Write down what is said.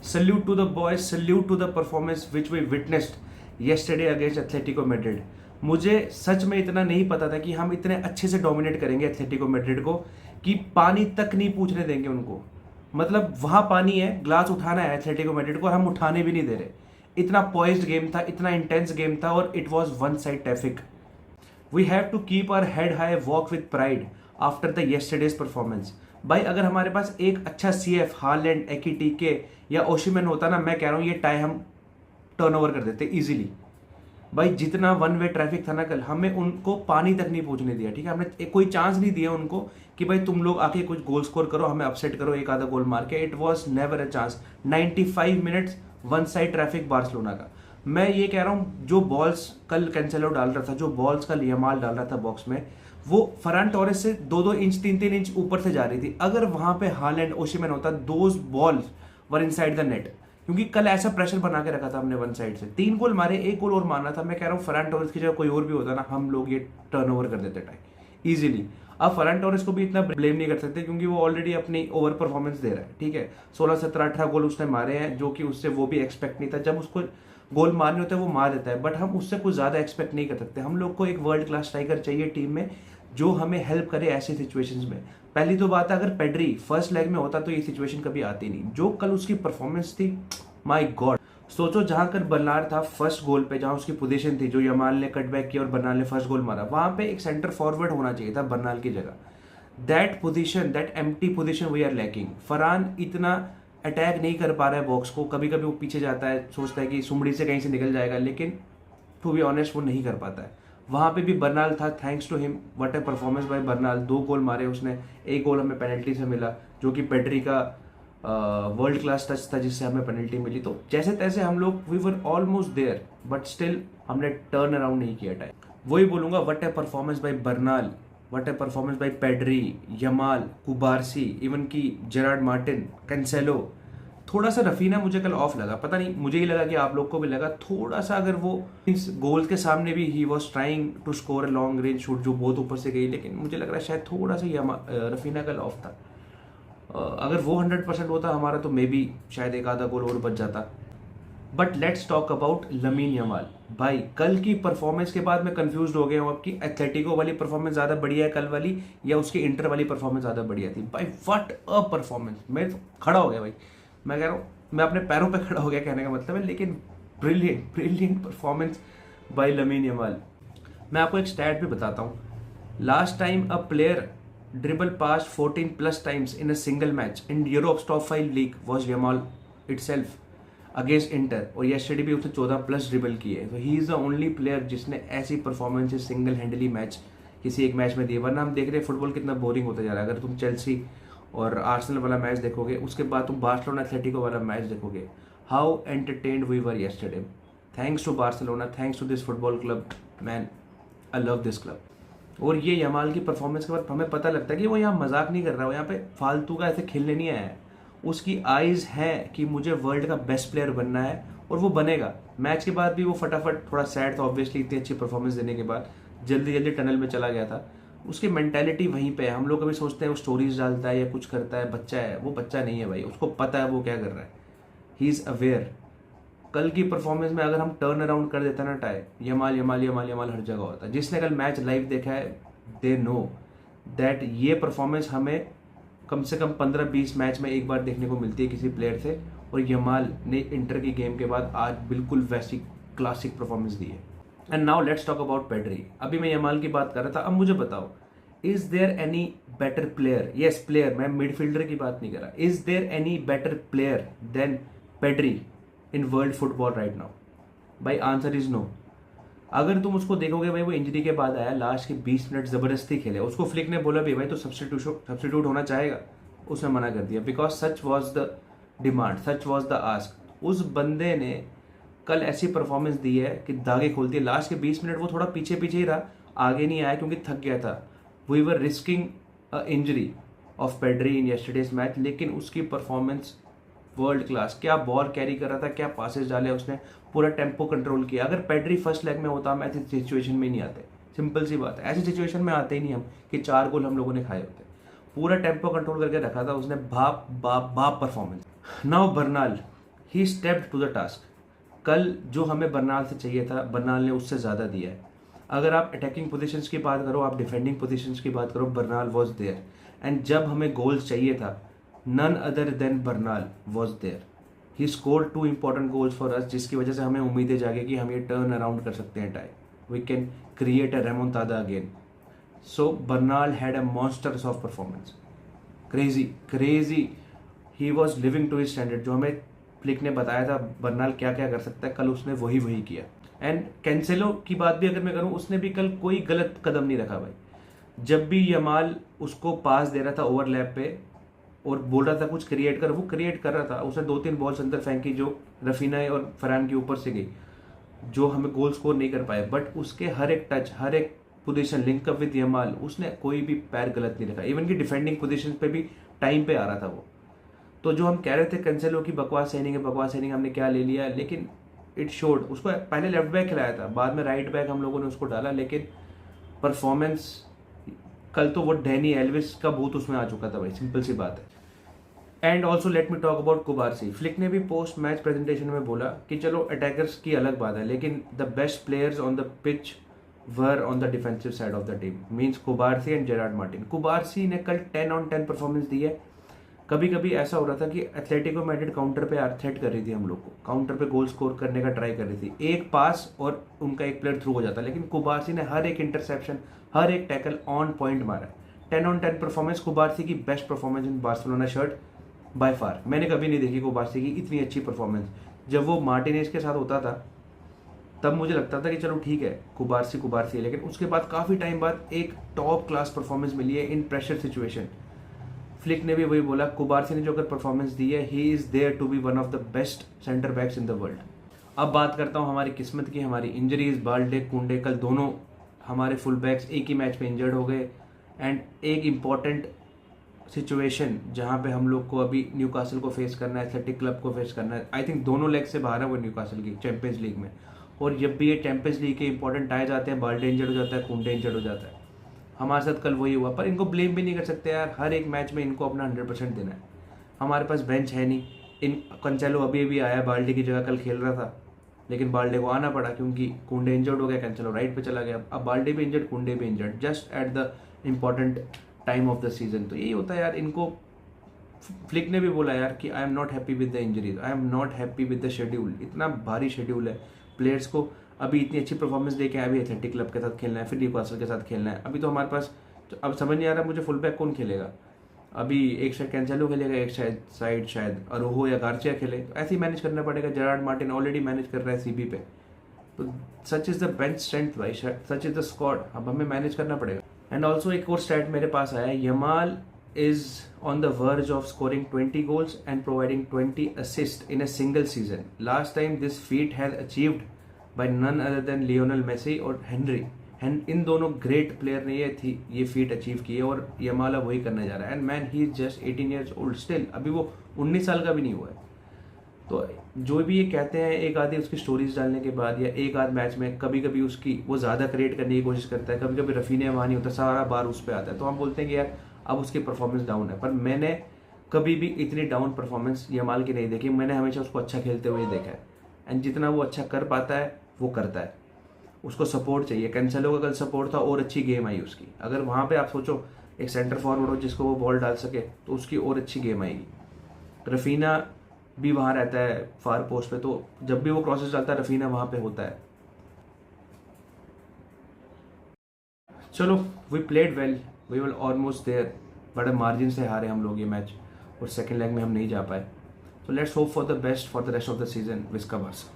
Salute to the boys, salute to the performance which we witnessed yesterday against Atletico Madrid. मुझे सच में इतना नहीं पता था कि हम इतने अच्छे से डोमिनेट करेंगे एथलेटिको मैड्रिड को कि पानी तक नहीं पूछने देंगे उनको। मतलब वहाँ पानी है, ग्लास उठाना है एथलेटिको मैड्रिड को और हम उठाने भी नहीं दे रहे। इतना पॉइज्ड गेम था, इतना इंटेंस गेम था और it was one side traffic. We have to keep our head high, walk with pride after the yesterday's performance. भाई अगर हमारे पास एक अच्छा सीएफ हालैंड, एकीटीके या ओशिमन होता ना, मैं कह रहा हूँ ये टाई हम टर्नओवर कर देते इजीली। भाई जितना वन वे ट्रैफिक था ना कल, हमें उनको पानी तक नहीं पूछने दिया। ठीक है, हमने कोई चांस नहीं दिया उनको कि भाई तुम लोग आके कुछ गोल स्कोर करो, हमें अपसेट करो एक आधा गोल मार के। It was never a chance. 95 minutes one side traffic Barcelona का। मैं ये कह रहा हूँ जो बॉल्स कल कैंसेलो डाल रहा था, जो बॉल्स कल यमाल डाल रहा था बॉक्स में, वो फरान टोरेस से 2-2 इंच 3-3 इंच ऊपर से जा रही थी। अगर वहां पे हालैंड, ओशिमन होता, those balls were inside the net. क्योंकि कल ऐसा प्रेशर बना के रखा था हमने वन साइड से। 3 गोल मारे, 1 गोल और मारना था। मैं कह रहा हूँ फरान टोरेस की जगह कोई और भी होता ना, हम लोग ये टर्नओवर कर देते टाइम इजीली। अब फरान टोरेस को भी इतना ब्लेम नहीं कर सकते क्योंकि वो ऑलरेडी अपनी ओवर परफॉर्मेंस दे रहा है। ठीक है, 16, 17, 18 गोल उसने मारे हैं, जो कि उससे वो भी एक्सपेक्ट नहीं था। जब उसको गोल मारने होते हैं वो मार देता है, बट हम उससे कुछ ज्यादा एक्सपेक्ट नहीं कर सकते। हम लोग को एक वर्ल्ड क्लास स्ट्राइकर चाहिए टीम में जो हमें हेल्प करे ऐसी सिचुएशंस में। पहली तो बात है, अगर पेड्री फर्स्ट लेग में होता तो ये सिचुएशन कभी आती नहीं। जो कल उसकी परफॉर्मेंस थी, माय गॉड। सोचो जहां कर बर्नार्ड था फर्स्ट गोल पे, जहां उसकी पोजीशन थी, जो यमाल ने कटबैक किया और बर्नाल ने फर्स्ट गोल मारा, वहां पे एक सेंटर फॉरवर्ड होना चाहिए था बर्नाल की जगह। That position, that empty position we are lacking. Farhan इतना अटैक नहीं कर पा रहा है बॉक्स को। कभी कभी वो पीछे जाता है, सोचता है कि सुमड़ी से कहीं से निकल जाएगा, लेकिन टू बी ऑनेस्ट वो नहीं कर पाता है। वहां पे भी बर्नाल था, thanks to him, what a performance by Bernal. 2 goal मारे उसने, 1 गोल हमें पेनल्टी से मिला, जो कि पेड्री का वर्ल्ड क्लास टच था जिससे हमें पेनल्टी मिली। तो जैसे तैसे हम लोग we were almost there, but still हमने टर्न अराउंड नहीं किया टाइम। वही बोलूंगा, what a performance by Bernal, what a performance by Pedri, Yamal, Cubarsi, even की जेरार्ड मार्टिन, कैंसेलो। थोड़ा सा रफीना मुझे कल ऑफ लगा, पता नहीं, मुझे ही लगा कि आप लोग को भी लगा थोड़ा सा। अगर वो इस गोल के सामने भी he was trying to score a long range shoot जो बहुत ऊपर से गई, लेकिन मुझे लग रहा है शायद थोड़ा सा रफीना कल ऑफ था। अगर वो 100% होता हमारा तो मे बी शायद एक आधा गोल और बच जाता। But let's talk about Lamine Yamal. भाई कल की परफॉर्मेंस के बाद मैं कंफ्यूज हो गया हूँ आपकी एथलेटिको वाली परफॉर्मेंस ज्यादा बढ़िया है कल वाली या उसकी इंटर वाली परफॉर्मेंस ज्यादा बढ़िया थी। भाई व्हाट अ परफॉर्मेंस। मैं तो खड़ा हो गया भाई, मैं कह रहा हूँ मैं अपने पैरों पे खड़ा हो गया कहने का मतलब है। लेकिन brilliant brilliant performance by Lamine Yamal. मैं आपको एक स्टैट भी बताता हूँ। Last time a player dribble past 14 plus times in a single match in Europe's top 5 league was Yamal itself against Inter, और येस्टरडे भी उसने 14 प्लस ड्रिबल किए। तो he is the only player जिसने ऐसी परफॉर्मेंसेस सिंगल हैंडली मैच किसी एक match में दिए। वरना हम देख रहे हैं फुटबॉल कितना बोरिंग होता जा रहा है। अगर तुम चेल्सी और आर्सेनल वाला मैच देखोगे, उसके बाद तुम बार्सिलोना एथलेटिको वाला मैच देखोगे, how entertained we were yesterday. Thanks to Barcelona, thanks to this football club, man I love this club. और ये यमाल की परफॉर्मेंस के बाद हमें पता लगता है कि वो यहाँ मजाक नहीं कर रहा, वो यहाँ पे फालतू का ऐसे खेलने नहीं आया है। उसकी आइज है कि मुझे वर्ल्ड का बेस्ट प्लेयर बनना है और वो बनेगा। मैच के बाद भी वो फटाफट, थोड़ा सैड था ऑब्वियसली इतनी अच्छी परफॉर्मेंस देने के बाद, जल्दी जल्दी टनल में चला गया था। उसकी मेंटेलिटी वहीं पे है। हम लोग कभी सोचते हैं वो स्टोरीज डालता है या कुछ करता है, बच्चा है। वो बच्चा नहीं है भाई, उसको पता है वो क्या कर रहा है। He is aware. कल की परफॉर्मेंस में अगर हम टर्न अराउंड कर देते ना tie, Yamal Yamal Yamal Yamal हर जगह होता। जिसने कल मैच लाइव देखा है दे नो दैट ये परफॉर्मेंस हमें कम से कम 15-20 मैच में एक बार देखने को मिलती है किसी प्लेयर से। और यमाल ने इंटर की गेम के बाद आज बिल्कुल वैसी क्लासिक परफॉर्मेंस दी है। And now let's talk about Pedri. अभी मैं यमाल की बात कर रहा था, अब मुझे बताओ, is there any better player, yes player, मैं मिडफील्डर की बात नहीं कर रहा, is there any better player than Pedri in world football right now? भाई आंसर इज नो। अगर तुम उसको देखोगे भाई, वो इंजरी के बाद आया, लास्ट के 20 मिनट जबरदस्ती खेले। उसको फ्लिक ने बोला भी भाई तो सब्स्टिट्यूट होना चाहेगा, उसने मना कर दिया because such was the demand, such was the ask. उस बंदे ने कल ऐसी परफॉर्मेंस दी है कि दागे खोलती है। लास्ट के 20 मिनट वो थोड़ा पीछे पीछे ही रहा, आगे नहीं आया क्योंकि थक गया था। We were risking a injury of Pedri in yesterday's match, लेकिन उसकी परफॉर्मेंस वर्ल्ड क्लास। क्या बॉल कैरी कर रहा था, क्या पासेस डाले उसने, पूरा टेम्पो कंट्रोल किया। अगर पेड्री फर्स्ट लेग में होता हम ऐसी सिचुएशन में नहीं आते, सिंपल सी बात है। ऐसी सिचुएशन में आते ही नहीं हम कि 4 गोल हम लोगों ने खाए होते। पूरा टेम्पो कंट्रोल करके रखा था उसने। बाप बाप बाप performance. Now Bernal, he stepped to the task. कल जो हमें बर्नाल से चाहिए था, बर्नाल ने उससे ज़्यादा दिया है। अगर आप अटैकिंग पोजीशंस की बात करो, आप डिफेंडिंग पोजीशंस की बात करो, बर्नाल वॉज देयर। एंड जब हमें गोल्स चाहिए था, none other than Bernal was there. He scored 2 important goals for us, जिसकी वजह से हमें उम्मीदें जागे कि हम ये टर्न अराउंड कर सकते हैं tie, we can create a remontada again. So Bernal had a monsters of performance, crazy he was living to his standard. जो हमें फ्लिक ने बताया था बर्नाल क्या क्या कर सकता है, कल उसने वही किया। एंड कैंसेलो की बात भी अगर मैं करूं, उसने भी कल कोई गलत कदम नहीं रखा भाई। जब भी यमाल उसको पास दे रहा था ओवरलैप पे और बोल रहा था कुछ क्रिएट कर, वो क्रिएट कर रहा था। उसने 2-3 बॉल्स अंदर फेंकी जो रफीना और फरहान के ऊपर से गई, जो हमें गोल स्कोर नहीं कर पाए। बट उसके हर एक टच, हर एक position link up with Yamal, उसने कोई भी पैर गलत नहीं रखा। इवन की डिफेंडिंग पोजीशन पे भी टाइम पे आ रहा था वो। तो जो हम कह रहे थे कैंसेलो की बकवास साइनिंग है, बकवास साइनिंग, हमने क्या ले लिया, लेकिन इट शोड। उसको पहले लेफ्ट बैक खिलाया था, बाद में राइट बैक हम लोगों ने उसको डाला, लेकिन परफॉर्मेंस कल तो वो डैनी एल्विस का भूत उसमें आ चुका था भाई, सिंपल सी बात है। And also let me talk about कुबारसी। Flick ने भी पोस्ट मैच प्रेजेंटेशन में बोला कि चलो अटैकर्स की अलग बात है, लेकिन the best players on the pitch were on the defensive side of the team, means कुबारसी and Gerrard Martin. कुबारसी ने कल 10 on 10 परफॉर्मेंस दी है। कभी कभी ऐसा हो रहा था कि एथलेटिको मैड्रिड काउंटर पे थ्रेट कर रही थी हम लोग को, काउंटर पे गोल स्कोर करने का ट्राई कर रही थी, एक पास और उनका एक प्लेयर थ्रू हो जाता, लेकिन कुबारसी ने हर एक इंटरसेप्शन, हर एक टैकल ऑन पॉइंट मारा। 10 on 10 परफॉर्मेंस, कुबारसी की best performance in Barcelona shirt by far. मैंने कभी नहीं देखी कुबारसी की इतनी अच्छी परफॉर्मेंस। जब वो मार्टिनेज के साथ होता था तब मुझे लगता था कि चलो ठीक है कुबारसी है, लेकिन उसके बाद काफ़ी टाइम बाद एक टॉप क्लास परफॉर्मेंस मिली है इन प्रेशर सिचुएशन। फ्लिक ने भी वही बोला, कुबारसी ने जो अगर परफॉर्मेंस दी है, he is there to be one of the best centre backs in the world. अब बात करता हूँ हमारी किस्मत की, हमारी इंजरीज। बाल्डे, कुंडे, कल दोनों हमारे फुल बैक्स एक ही मैच पे इंजर्ड हो गए। एंड एक इम्पॉर्टेंट सिचुएशन जहाँ पे हम लोग को अभी न्यूकासल को फेस करना है, एथलेटिक क्लब को फेस करना है। आई थिंक दोनों लेग से बाहर है वो न्यूकासल की चैंपियंस लीग में। और जब भी ये चैंपियंस लीग के इंपॉर्टेंट आए जाते हैं, बाल्डे इंजर्ड हो जाता है, कुंडे इंजर्ड हो जाता है। हमारे साथ कल वही हुआ, पर इनको ब्लेम भी नहीं कर सकते यार। हर एक मैच में इनको अपना 100% देना है। हमारे पास बेंच है नहीं। इन कैंसेलो अभी आया, बाल्डे की जगह कल खेल रहा था, लेकिन बाल्डे को आना पड़ा क्योंकि कुंडे इंजर्ड हो गया, कैंसेलो राइट पे चला गया। अब बाल्डे भी इंजर्ड, कुंडे भी injured, just at the important time of the season. तो यही होता है यार। इनको फ्लिक ने भी बोला यार कि I am not happy with the injuries, I am not happy with the schedule. इतना भारी शेड्यूल है, प्लेयर्स को अभी इतनी अच्छी परफॉर्मेंस देके अभी एथलेटिक क्लब के साथ खेलना है, फिर न्यूकासल के साथ खेलना है। अभी तो हमारे पास अब समझ नहीं आ रहा मुझे फुल बैक कौन खेलेगा। अभी एक साइड कैंसेलो खेलेगा, एक साइड शायद अरोहो या गार्सिया खेले, तो ऐसे ही मैनेज करना पड़ेगा। जेरार्ड मार्टिन ऑलरेडी मैनेज कर रहा है सीबी पे। तो such is the bench strength भाई, सच इज द स्क्वाड। अब हमें मैनेज करना पड़ेगा। एंड ऑल्सो एक और स्टैट मेरे पास आया, Yamal is on the verge of scoring 20 goals and providing 20 assists in a single season. Last time this feat has achieved by none other than Lionel Messi और Henry. इन दोनों great player ने ये feet achieve की है और Yamal वही करने जा रहा है। And man he is just 18 years old still, अभी वो 19 साल का भी नहीं हुआ है। तो जो भी ये कहते हैं, एक आधी उसकी स्टोरीज डालने के बाद या एक आध मैच में कभी कभी उसकी वो ज़्यादा क्रिएट करने की कोशिश करता है, कभी कभी रफीने वहाँ नहीं होता, सारा बार उस पर आता है, तो हम बोलते हैं कि यार अब उसकी परफॉर्मेंस डाउन है। पर मैंने कभी भी इतनी डाउन परफॉर्मेंस यमाल की नहीं देखी। मैंने हमेशा उसको अच्छा खेलते हुए देखा है। एंड जितना वो अच्छा कर पाता है वो करता है। उसको सपोर्ट चाहिए। कैंसेलो का कल सपोर्ट था और अच्छी गेम आई उसकी। अगर वहाँ पे आप सोचो एक सेंटर फॉरवर्ड हो जिसको वो बॉल डाल सके तो उसकी और अच्छी गेम आएगी। रफीना भी वहाँ रहता है फार पोस्ट पे, तो जब भी वो क्रॉसेस डालता है रफीना वहाँ पे होता है। चलो, we played well, we were almost there, बड़े मार्जिन से हारे हम लोग ये मैच और सेकेंड लेग में हम नहीं जा पाए। तो let's hope for the best for the rest of the season विस्का बार्सा।